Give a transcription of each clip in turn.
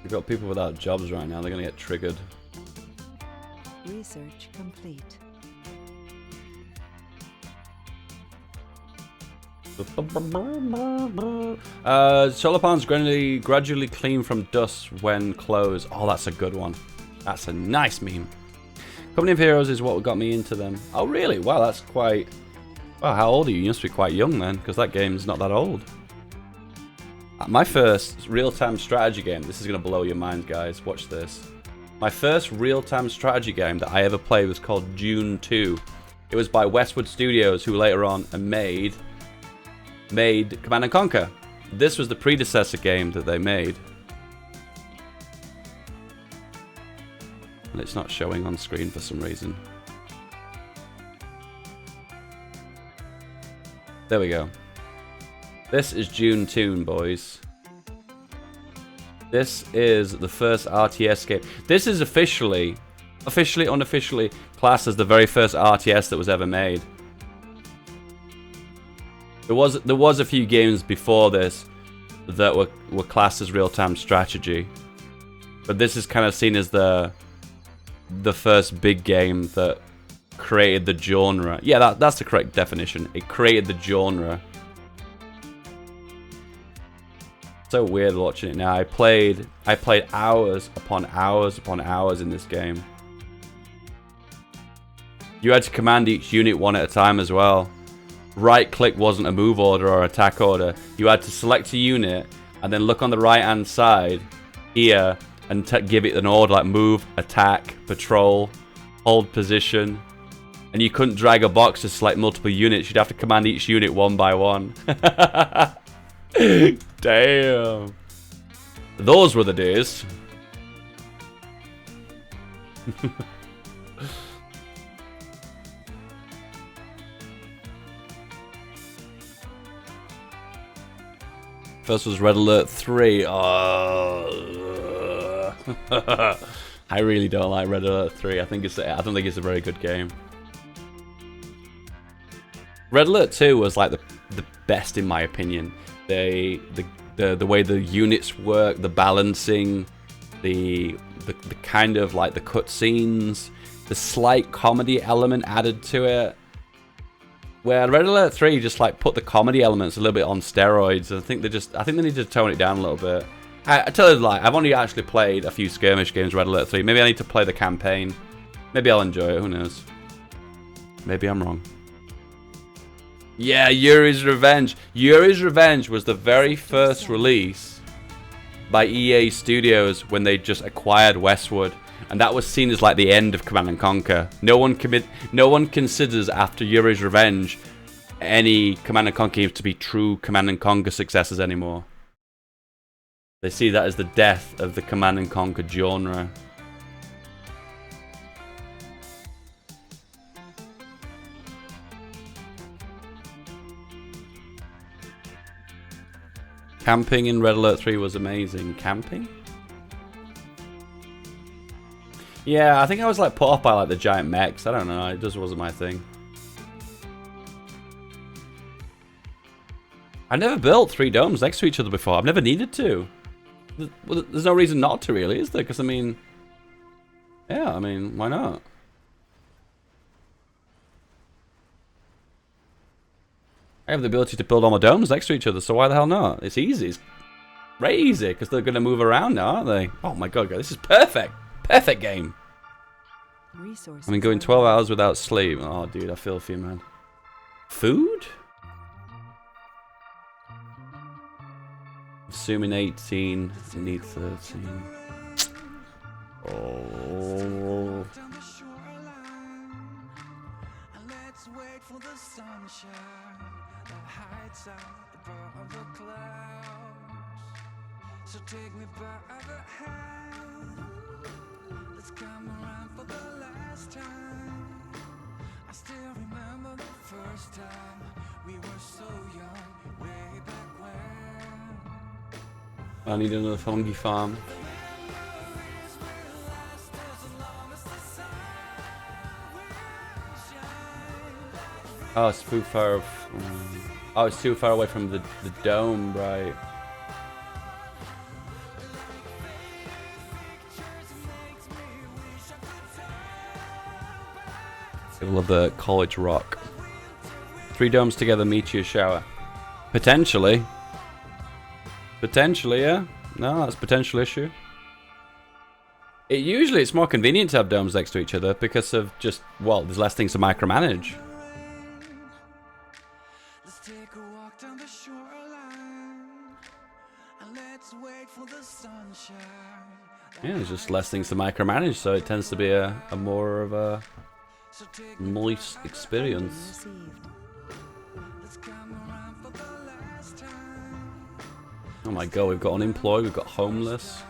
We've got people without jobs right now. They're gonna get triggered. Research complete. Solar panels gradually clean from dust when closed. Oh, that's a good one. That's a nice meme. Company of Heroes is what got me into them. Oh, really? Wow, that's quite... Wow, how old are you? You must be quite young then, because that game's not that old. My first real-time strategy game, this is going to blow your mind, guys. Watch this. My first real-time strategy game that I ever played was called Dune 2. It was by Westwood Studios, who later on made Command and Conquer. This was the predecessor game that they made. And it's not showing on screen for some reason. There we go. This is Dune 2, boys. This is the first RTS game. This is officially, unofficially classed as the very first RTS that was ever made. There was a few games before this that were classed as real-time strategy, but this is kind of seen as the first big game that created the genre. Yeah, that's the correct definition. It created the genre. So weird watching it now. I played hours upon hours upon hours in this game. You had to command each unit one at a time as well. Right click wasn't a move order or attack order. You had to select a unit and then look on the right hand side here and give it an order like move, attack, patrol, hold position. And you couldn't drag a box to select multiple units. You'd have to command each unit one by one. Damn. Those were the days. First was Red Alert 3. Oh. I really don't like Red Alert 3. I don't think it's a very good game. Red Alert 2 was like the best in my opinion. The way the units work, the balancing, the kind of like the cutscenes, the slight comedy element added to it. Where Red Alert 3 just like put the comedy elements a little bit on steroids. I think they need to tone it down a little bit. I tell you the lie, I've only actually played a few skirmish games Red Alert 3. Maybe I need to play the campaign. Maybe I'll enjoy it, who knows. Maybe I'm wrong. Yeah, Yuri's Revenge. Yuri's Revenge was the very first release by EA Studios when they just acquired Westwood. And that was seen as like the end of Command and Conquer. No one considers after Yuri's Revenge any Command and Conquer games to be true Command and Conquer successors anymore. They see that as the death of the Command and Conquer genre. Camping in Red Alert 3 was amazing. Camping? Yeah, I think I was like put off by like the giant mechs. I don't know, it just wasn't my thing. I never built 3 domes next to each other before. I've never needed to. Well, there's no reason not to really, is there? Because I mean, yeah, I mean, why not? I have the ability to build all my domes next to each other, so why the hell not? It's easy. It's very easy, because they're going to move around now, aren't they? Oh my god, this is perfect. Perfect game. I mean, going 12 hours without sleep. Oh, dude, I feel for you, man. Food? Assuming 18, you need 13. Oh. So take me by the hand. Let's come around for the last time. I still remember the first time we were so young, way back when. I need another fungi farm. Oh, it's too far. Oh, it's too far away from the dome, right? Middle of the college rock. 3 domes together, meteor shower. Potentially. Potentially, yeah. No, that's a potential issue. Usually it's more convenient to have domes next to each other because of just, well, there's less things to micromanage. Yeah, there's just less things to micromanage, so it tends to be a more of a nice experience. Oh my god, we've got unemployed, we've got homeless.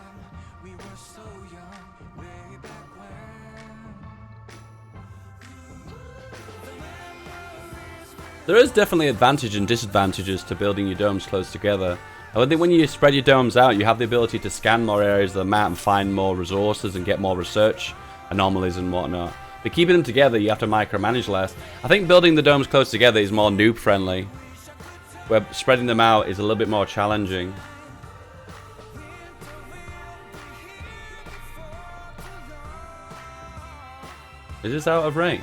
There is definitely advantages and disadvantages to building your domes close together. I think when you spread your domes out, you have the ability to scan more areas of the map and find more resources and get more research anomalies and whatnot. But keeping them together, you have to micromanage less. I think building the domes close together is more noob friendly, where spreading them out is a little bit more challenging. Is this out of range?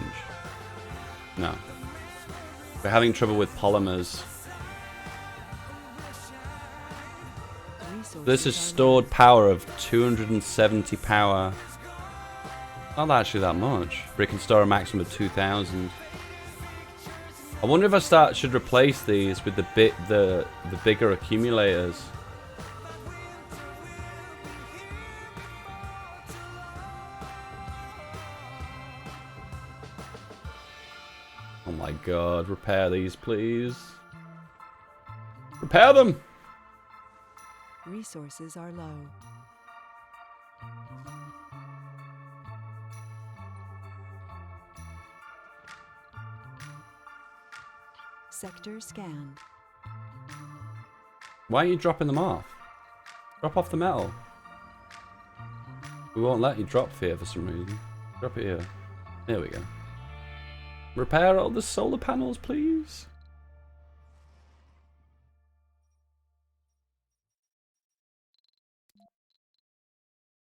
No. We're having trouble with polymers. This is stored power of 270 power. Not actually that much. But it can store a maximum of 2,000. I wonder if I should replace these with the bigger accumulators. Oh my god, repair these please. Repair them! Resources are low. Sector scanned. Why are you dropping them off? Drop off the metal. We won't let you drop here for some reason. Drop it here. There we go. Repair all the solar panels, please.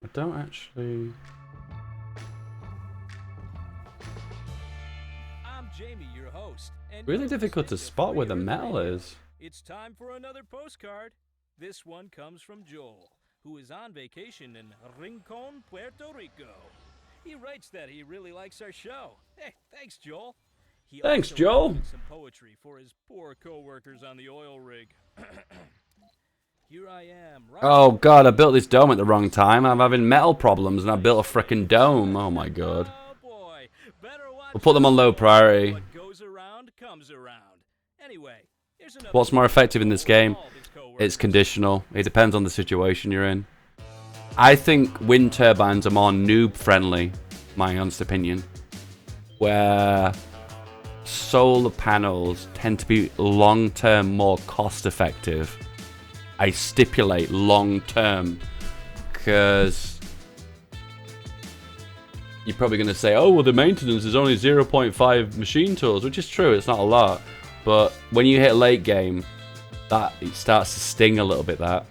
I don't actually... I'm Jamie, your host. And really difficult to spot where the metal is. It's time for another postcard. This one comes from Joel, who is on vacation in Rincon, Puerto Rico. He writes that he really likes our show. Hey, thanks, Joel. Thanks, Joel. Some poetry for his poor co-workers on the oil rig. Here I am. Right. Oh god, I built this dome at the wrong time. I'm having metal problems and I built a frickin' dome. Oh my god. Oh boy. Better watch. We'll put them on low priority. What goes around comes around. Anyway, here's another. What's more effective in this game? It's conditional. It depends on the situation you're in. I think wind turbines are more noob friendly, my honest opinion. Where solar panels tend to be long-term more cost-effective. I stipulate long-term because you're probably going to say, oh, well, the maintenance is only 0.5 machine tools, which is true, it's not a lot. But when you hit late game, that it starts to sting a little bit, that.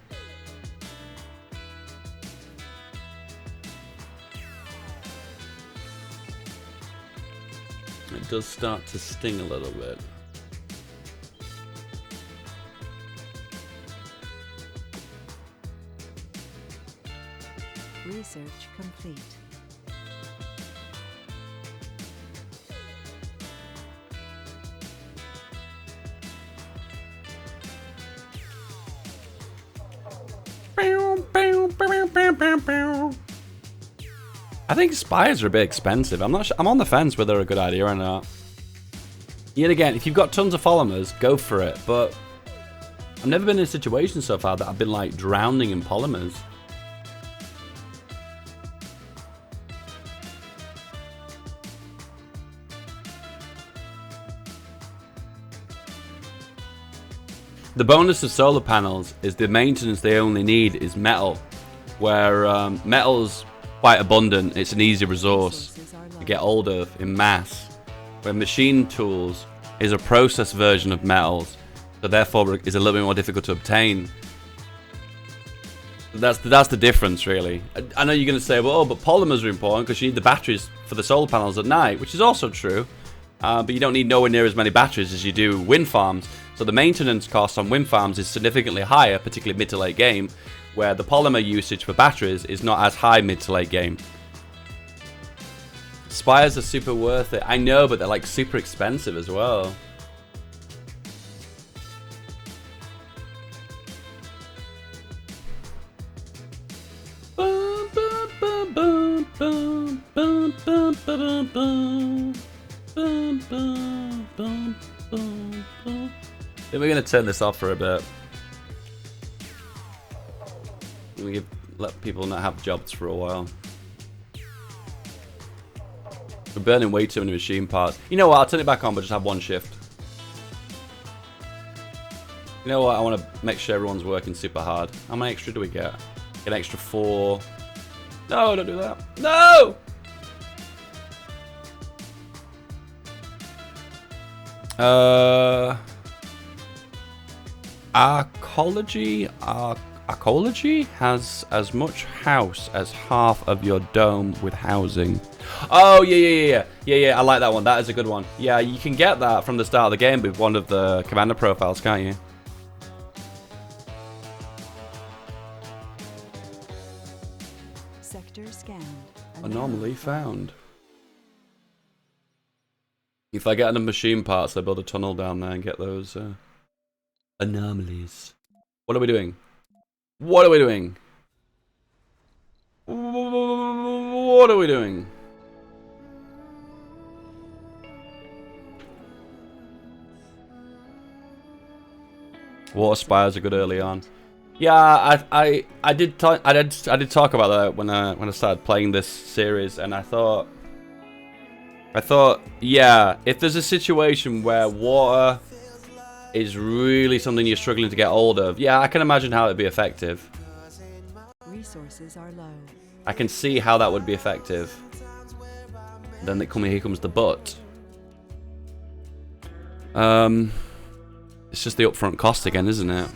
It does start to sting a little bit. Research complete. I think spires are a bit expensive. I'm not sure. I'm on the fence whether they're a good idea or not. Yet again, if you've got tons of polymers, go for it. But I've never been in a situation so far that I've been like drowning in polymers. The bonus of solar panels is the maintenance they only need is metal, where metal's quite abundant. It's an easy resource to get hold of in mass, where machine tools is a processed version of metals, so therefore is a little bit more difficult to obtain. That's the difference, really. I know you're going to say, well, oh, but polymers are important because you need the batteries for the solar panels at night, which is also true. but you don't need nowhere near as many batteries as you do wind farms. So the maintenance cost on wind farms is significantly higher, particularly mid to late game, where the polymer usage for batteries is not as high mid to late game. Spires are super worth it. I know, but they're like super expensive as well. Then we're gonna turn this off for a bit. Let people not have jobs for a while. We're burning way too many machine parts. You know what? I'll turn it back on, but just have one shift. You know what? I want to make sure everyone's working super hard. How many extra do we get? Get an extra 4. No, don't do that. No! Arcology has as much house as half of your dome with housing. Oh, yeah. I like that one. That is a good one. Yeah, you can get that from the start of the game with one of the commander profiles, can't you? Sector scanned. Anomaly found. If I get enough machine parts, I build a tunnel down there and get those anomalies. What are we doing? What are we doing? What are we doing? Water spires are good early on. Yeah, I did talk about that when I started playing this series, and I thought, yeah, if there's a situation where water is really something you're struggling to get hold of, yeah, I can imagine how it'd be effective. Resources are low. I can see how that would be effective. Then here comes the but. It's just the upfront cost again, isn't it?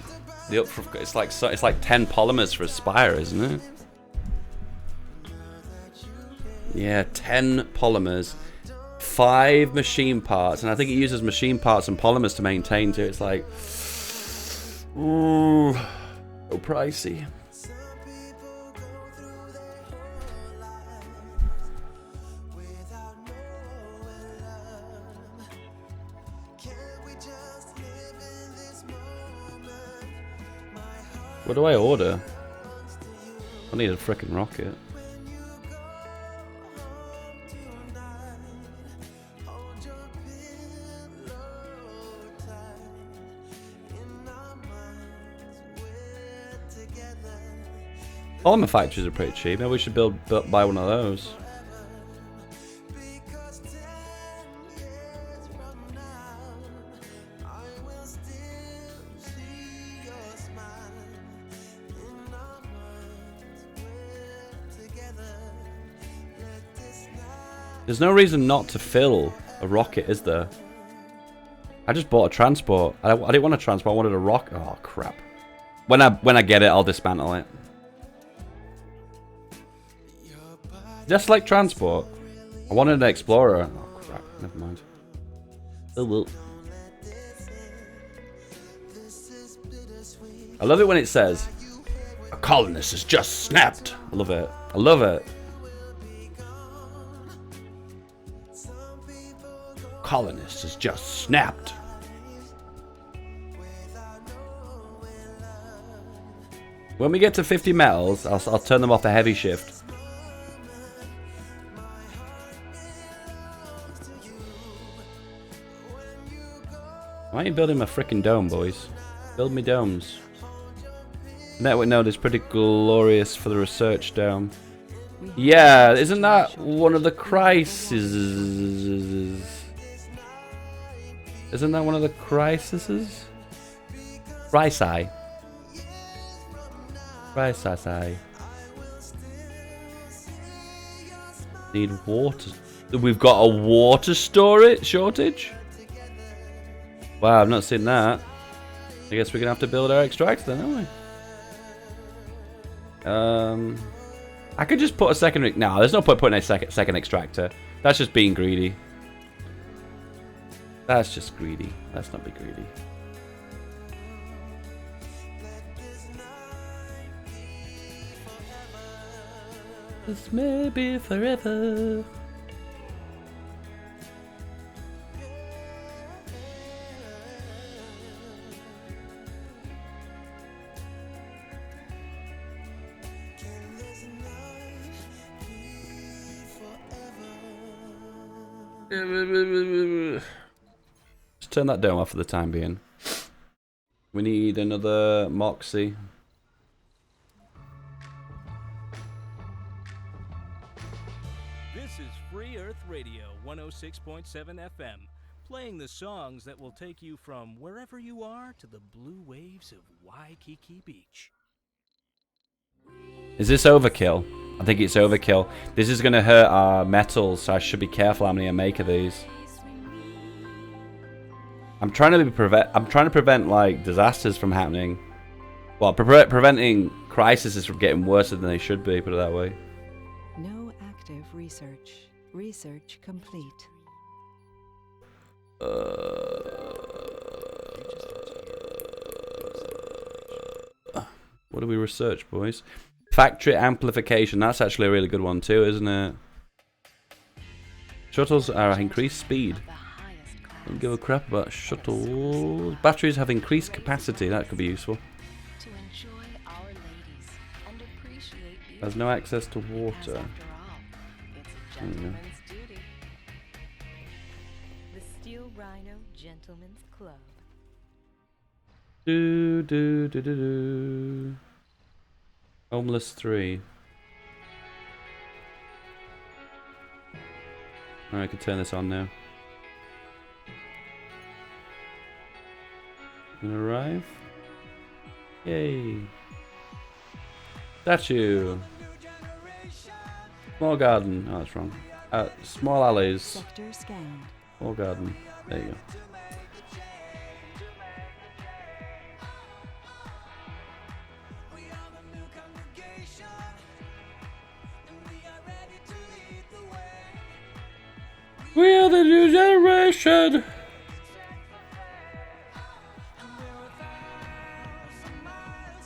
The upfront, it's like 10 polymers for a spire, isn't it? Yeah, 10 polymers, 5 machine parts, and I think it uses machine parts and polymers to maintain too. It's like, ooh, so pricey. What do I order? I need a frickin' rocket. Polymer factories are pretty cheap. Maybe we should buy one of those. There's no reason not to fill a rocket, is there? I just bought a transport. I didn't want a transport. I wanted a rocket. Oh crap! When I get it, I'll dismantle it. Just like transport. I wanted an explorer. Oh crap! Never mind. Oh well. I love it when it says, "A colonist has just snapped." I love it. I love it. Colonist has just snapped. When we get to 50 metals, I'll turn them off a heavy shift. Why are you building my frickin' dome, boys? Build me domes. Network node is pretty glorious for the research dome. Yeah, isn't that one of the crises? Isn't that one of the crises? Crisis. Need water. We've got a water shortage? Wow, I've not seen that. I guess we're gonna have to build our extractor then, aren't we? I could just put a second. No, there's no point putting a second extractor. That's just being greedy. That's just greedy. Let's not be greedy. This may be forever. Just turn that down off for the time being. We need another Moxie. This is Free Earth Radio 106.7 FM, playing the songs that will take you from wherever you are to the blue waves of Waikiki Beach. Is this overkill? I think it's overkill. This is going to hurt our metals, so I should be careful how many I make of these. I'm trying to prevent like disasters from happening. Well, preventing crises from getting worse than they should be. Put it that way. No active research. Research complete. What do we research, boys? Factory amplification. That's actually a really good one too, isn't it? Shuttles are increased speed. Don't give a crap about shuttles. Batteries have increased capacity. That could be useful. To enjoy our ladies and appreciate beauty. Has no access to As water. after all, it's a gentleman's duty. The Steel Rhino Gentlemen's Club. Do do do do do. Homeless 3. Alright, I can turn this on now. Gonna arrive. Yay. Statue. Small garden. Oh, that's wrong. Small alleys. Sector scanned. Small garden. There you go. We are the new generation!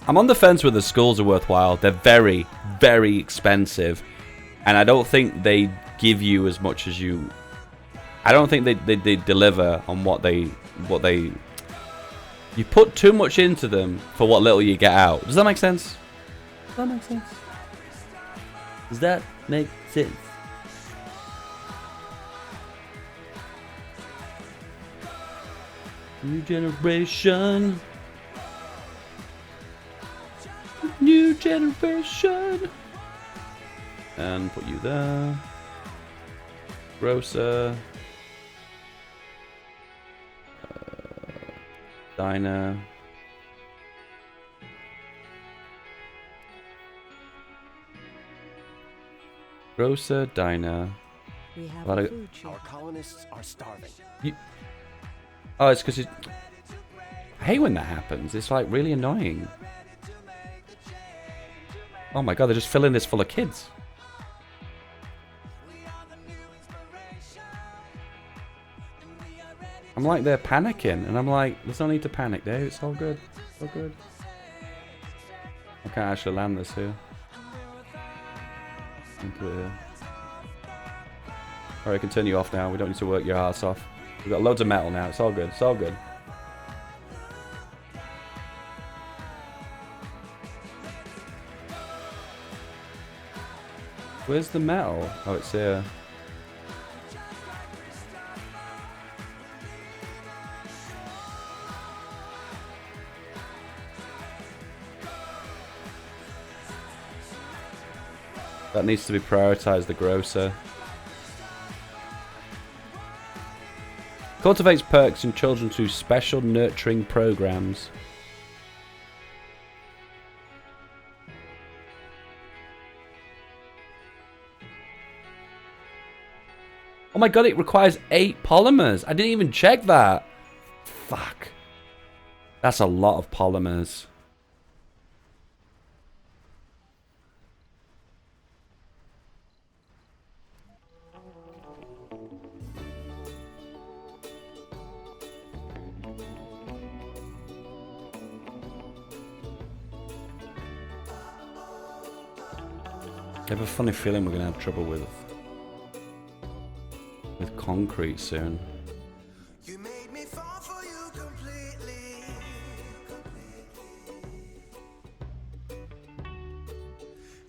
I'm on the fence whether schools are worthwhile. They're very, very expensive. And I don't think they give you as much as you... I don't think they deliver on what they... You put too much into them for what little you get out. Does that make sense? Does that make sense? Does that make sense? New generation. New generation. And put you there. Grocer. Diner. Grocer, diner. We have Well, a I- food shortage. Our colonists are starving. Oh, it's because I hate when that happens. It's like really annoying. Oh my god, they're just filling this full of kids. I'm like, they're panicking, and I'm like, there's no need to panic there. It's all good. It's all good. I can't actually land this here. Into it here. Alright, I can turn you off now. We don't need to work your ass off. We've got loads of metal now. It's all good. It's all good. Where's the metal? Oh, it's here. That needs to be prioritized, the grocer. Cultivates perks in children through special nurturing programs. Oh my god, it requires 8 polymers. I didn't even check that. Fuck. That's a lot of polymers. I have a funny feeling we're gonna have trouble with concrete soon. You made me fall for you completely.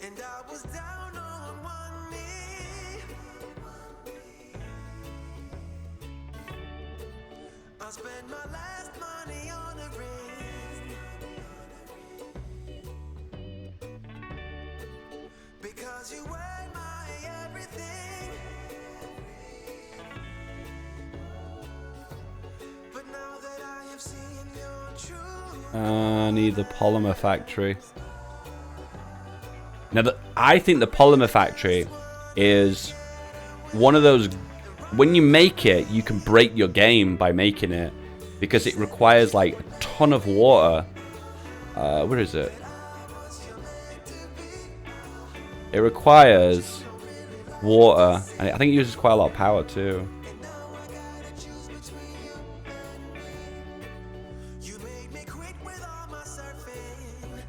And I was down on one knee. I spent my last money on a ring. Because you were my everything. But now that I have seen your truth, I need the polymer factory. Now, I think the polymer factory is one of those. When you make it, you can break your game by making it because it requires like a ton of water. Where is it? It requires water, and I think it uses quite a lot of power too. you made me quit with all my surfing.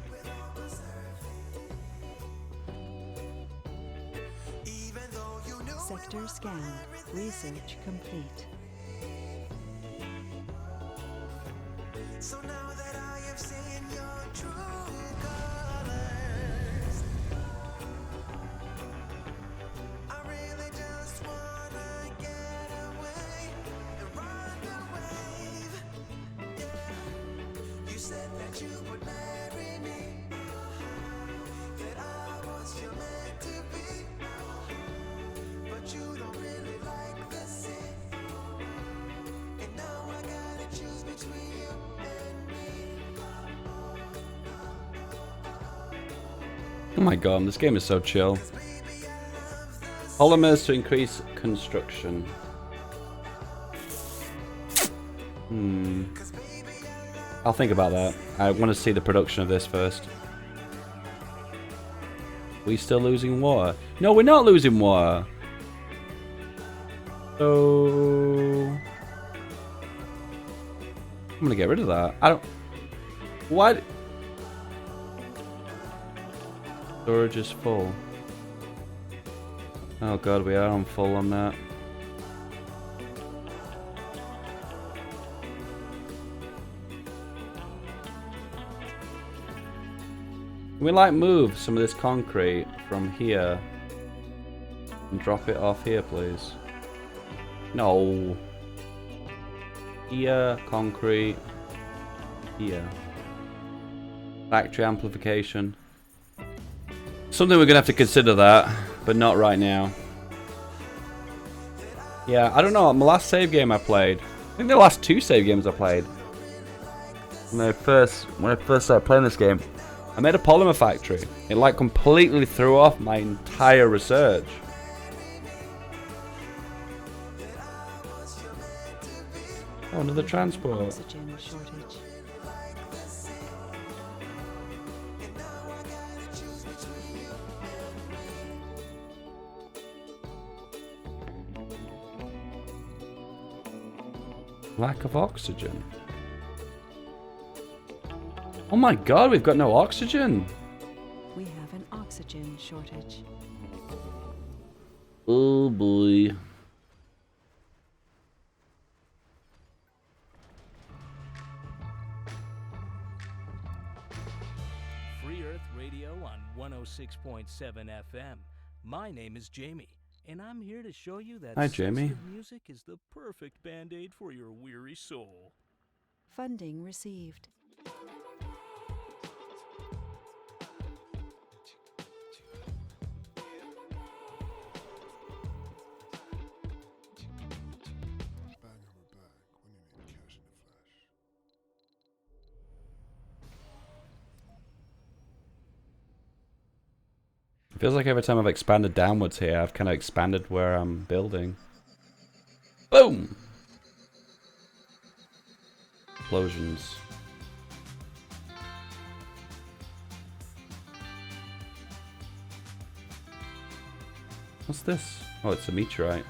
Even though you knew Sector scanned. Research complete. so now that I have seen your true colors, I really just wanna get away and ride the wave. Yeah, you said that you would marry me, that I was your meant to be, but you don't really like the sea, and now I gotta choose between you and me. Oh my god, this game is so chill. Polymers to increase construction. I'll think about that. I want to see the production of this first. We still losing water? No, we're not losing water. So I'm gonna get rid of that. I don't. Why? Storage is full. Oh god, we are on full on that. Can we like move some of this concrete from here and drop it off here, please? No. Here, concrete. Here. Factory amplification. Something we're gonna have to consider that, but not right now. Yeah, I don't know. My last save game I played. I think the last two save games I played. When I first started playing this game, I made a polymer factory. It like completely threw off my entire research. Oh, another transport. Oxygen shortage. Lack of oxygen. Oh my god, we've got no oxygen. We have an oxygen shortage. Oh boy. Free Earth Radio on 106.7 FM. My name is Jamie, and I'm here to show you that Hi, Jamie. sensitive music is the perfect band-aid for your weary soul. Funding received. Feels like every time I've expanded downwards here, I've kind of expanded where I'm building. Boom! Explosions. What's this? Oh, it's a meteorite.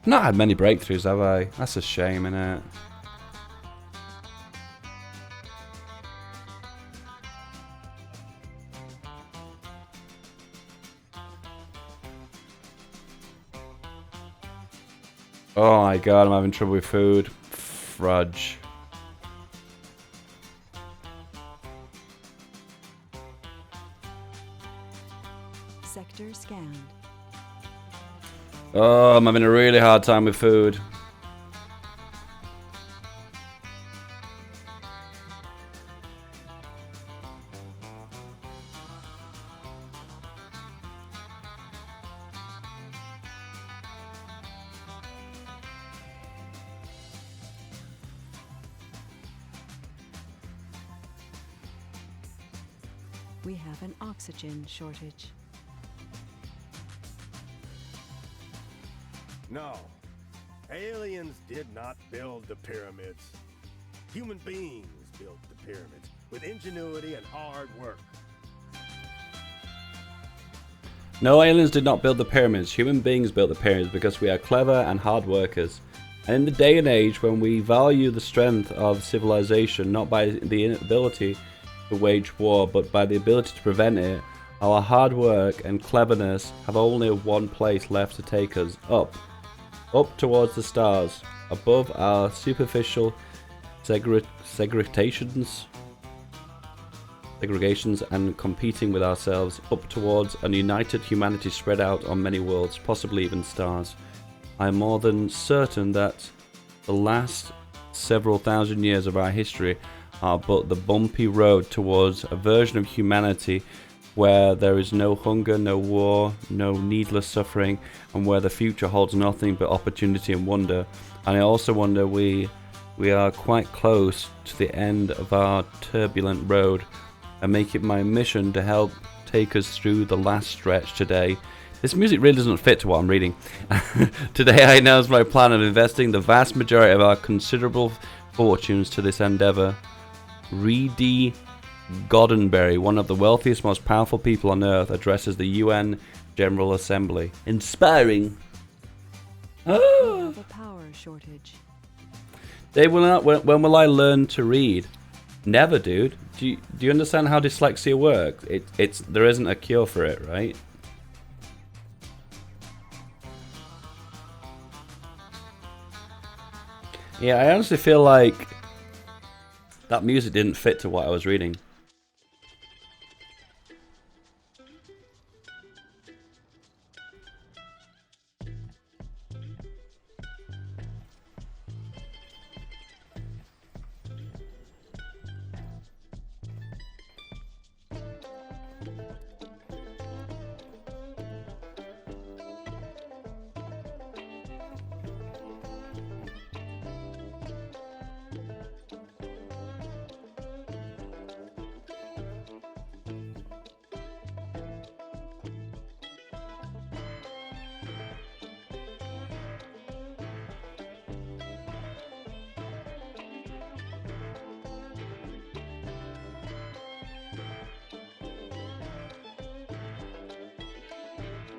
Not had many breakthroughs, have I? That's a shame, innit? Oh my god, I'm having trouble with food. Fudge. Sector scanned. Oh, I'm having a really hard time with food. We have an oxygen shortage. No. Aliens did not build the pyramids. Human beings built the pyramids with ingenuity and hard work. No, aliens did not build the pyramids. Human beings built the pyramids because we are clever and hard workers. And in the day and age when we value the strength of civilization not by the inability to wage war but by the ability to prevent it, our hard work and cleverness have only one place left to take us: up. Up towards the stars, above our superficial segregations and competing with ourselves, up towards a united humanity spread out on many worlds, possibly even stars. I am more than certain that the last several thousand years of our history are but the bumpy road towards a version of humanity where there is no hunger, no war, no needless suffering, and where the future holds nothing but opportunity and wonder. And I also wonder we are quite close to the end of our turbulent road. I make it my mission to help take us through the last stretch today. This music really doesn't fit to what I'm reading. Today I announce my plan of investing the vast majority of our considerable fortunes to this endeavor. Reedy Goddenberry, one of the wealthiest, most powerful people on earth, addresses the UN General Assembly. Inspiring. We have a power shortage. Dave, when will I learn to read? Never, dude. Do you understand how dyslexia works? There isn't a cure for it, right? Yeah, I honestly feel like that music didn't fit to what I was reading.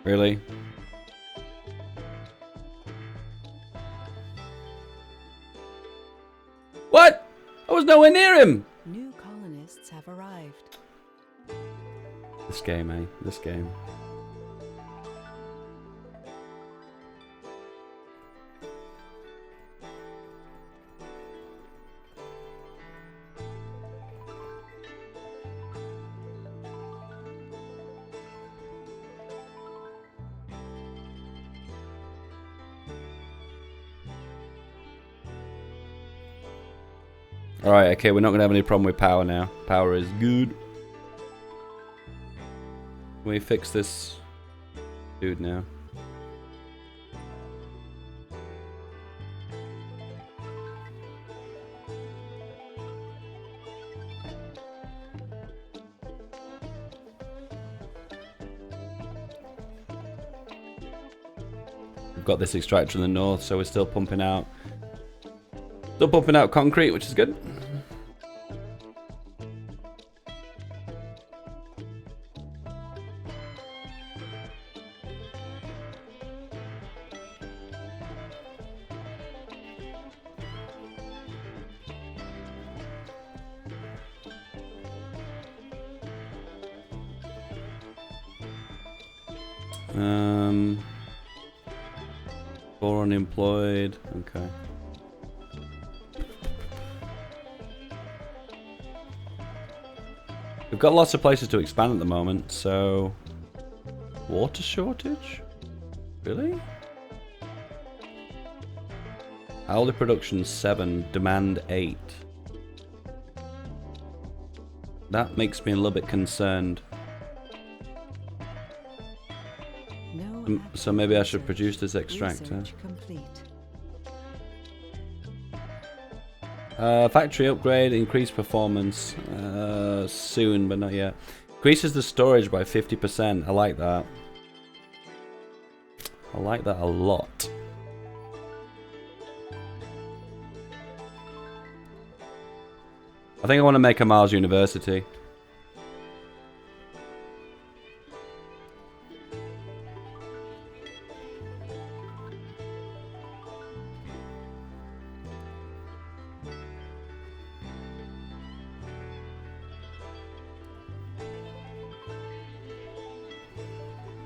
Really? What? I was nowhere near him! New colonists have arrived. This game, eh? This game. Alright, okay, we're not going to have any problem with power now. Power is good. Can we fix this dude now? We've got this extractor in the north, so we're still pumping out concrete, which is good. 4 unemployed. Okay. We've got lots of places to expand at the moment, so... Water shortage? Really? Hourly production 7, demand 8. That makes me a little bit concerned. No So maybe I should research. produce this extractor. Research complete. Factory upgrade, increase performance. Soon, but not yet. Increases the storage by 50%. I like that. I like that a lot. I think I want to make a Mars University.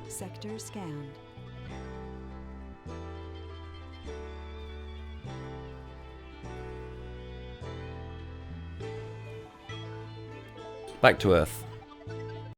Sector scanned. Back to Earth.